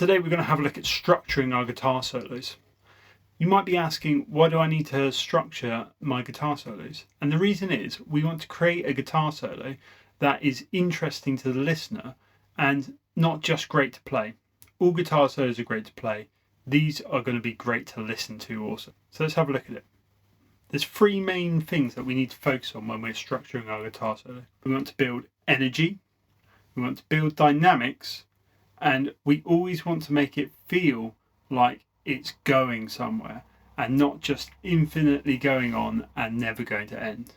Today we're going to have a look at structuring our guitar solos. You might be asking, why do I need to structure my guitar solos? And the reason is we want to create a guitar solo that is interesting to the listener and not just great to play. All guitar solos are great to play. These are going to be great to listen to also. So let's have a look at it. There's three main things that we need to focus on when we're structuring our guitar solo. We want to build energy, we want to build dynamics, and we always want to make it feel like it's going somewhere and not just infinitely going on and never going to end.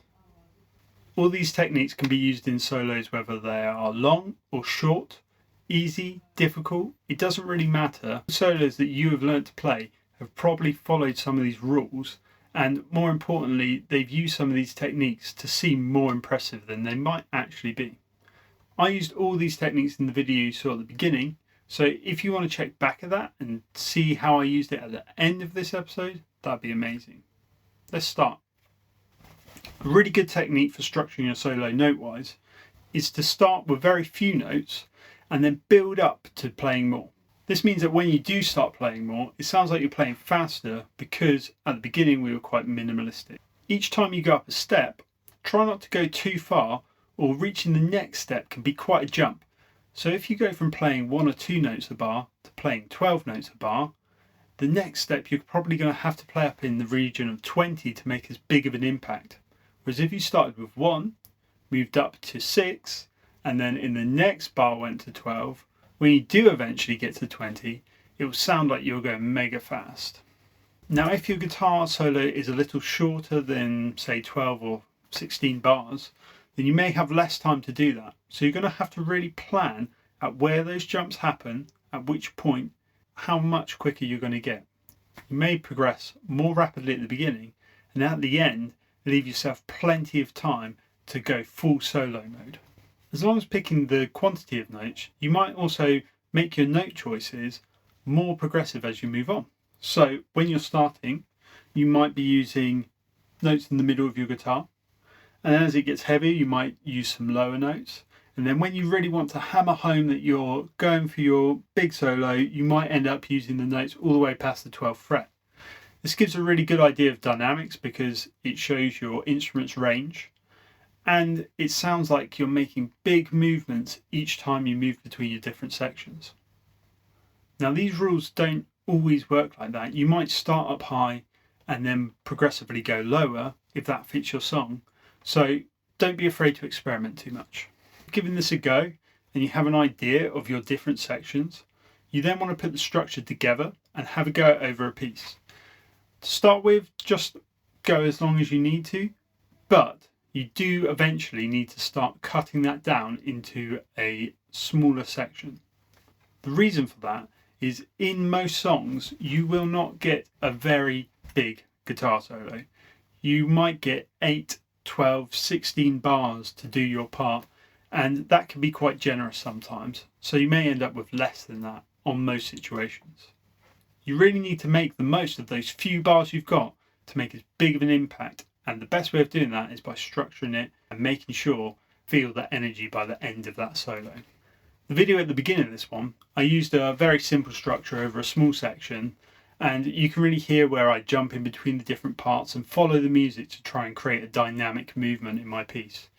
All these techniques can be used in solos whether they are long or short, easy, difficult, it doesn't really matter. The solos that you have learned to play have probably followed some of these rules, and more importantly they've used some of these techniques to seem more impressive than they might actually be. I used all these techniques in the video you saw at the beginning, so if you want to check back at that and see how I used it at the end of this episode, that'd be amazing. Let's start. A really good technique for structuring your solo note-wise is to start with very few notes and then build up to playing more. This means that when you do start playing more, it sounds like you're playing faster because at the beginning we were quite minimalistic. Each time you go up a step, try not to go too far, or reaching the next step can be quite a jump. So if you go from playing 1 or 2 notes a bar to playing 12 notes a bar, the next step you're probably going to have to play up in the region of 20 to make as big of an impact. Whereas if you started with 1, moved up to 6, and then in the next bar went to 12, when you do eventually get to 20, it will sound like you're going mega fast. Now if your guitar solo is a little shorter than say 12 or 16 bars, then you may have less time to do that. So you're going to have to really plan at where those jumps happen, at which point, how much quicker you're going to get. You may progress more rapidly at the beginning, and at the end, leave yourself plenty of time to go full solo mode. As long as picking the quantity of notes, you might also make your note choices more progressive as you move on. So when you're starting, you might be using notes in the middle of your guitar, and then as it gets heavier you might use some lower notes, and then when you really want to hammer home that you're going for your big solo, you might end up using the notes all the way past the 12th fret. This gives a really good idea of dynamics because it shows your instrument's range, and it sounds like you're making big movements each time you move between your different sections. Now these rules don't always work like that. You might start up high and then progressively go lower if that fits your song. So don't be afraid to experiment too much. Giving this a go and you have an idea of your different sections, you then want to put the structure together and have a go over a piece. To start with, just go as long as you need to, but you do eventually need to start cutting that down into a smaller section. The reason for that is in most songs you will not get a very big guitar solo. You might get 8, 12, 16 bars to do your part, and that can be quite generous sometimes, so you may end up with less than that on most situations. You really need to make the most of those few bars you've got to make as big of an impact, and the best way of doing that is by structuring it and making sure feel that energy by the end of that solo. The video at the beginning of this one, I used a very simple structure over a small section, and you can really hear where I jump in between the different parts and follow the music to try and create a dynamic movement in my piece.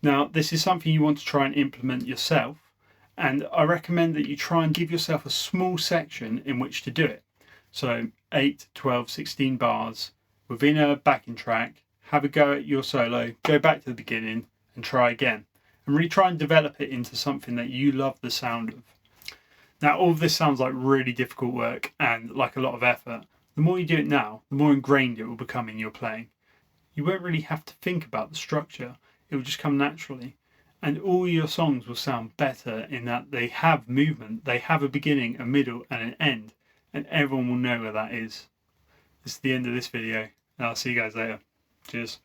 Now this is something you want to try and implement yourself, and I recommend that you try and give yourself a small section in which to do it. So 8, 12, 16 bars within a backing track, have a go at your solo, go back to the beginning and try again. And really try and develop it into something that you love the sound of. Now all of this sounds like really difficult work and like a lot of effort. The more you do it now, the more ingrained it will become in your playing. You won't really have to think about the structure, it will just come naturally. And all your songs will sound better in that they have movement, they have a beginning, a middle and an end, and everyone will know where that is. This is the end of this video, and I'll see you guys later. Cheers.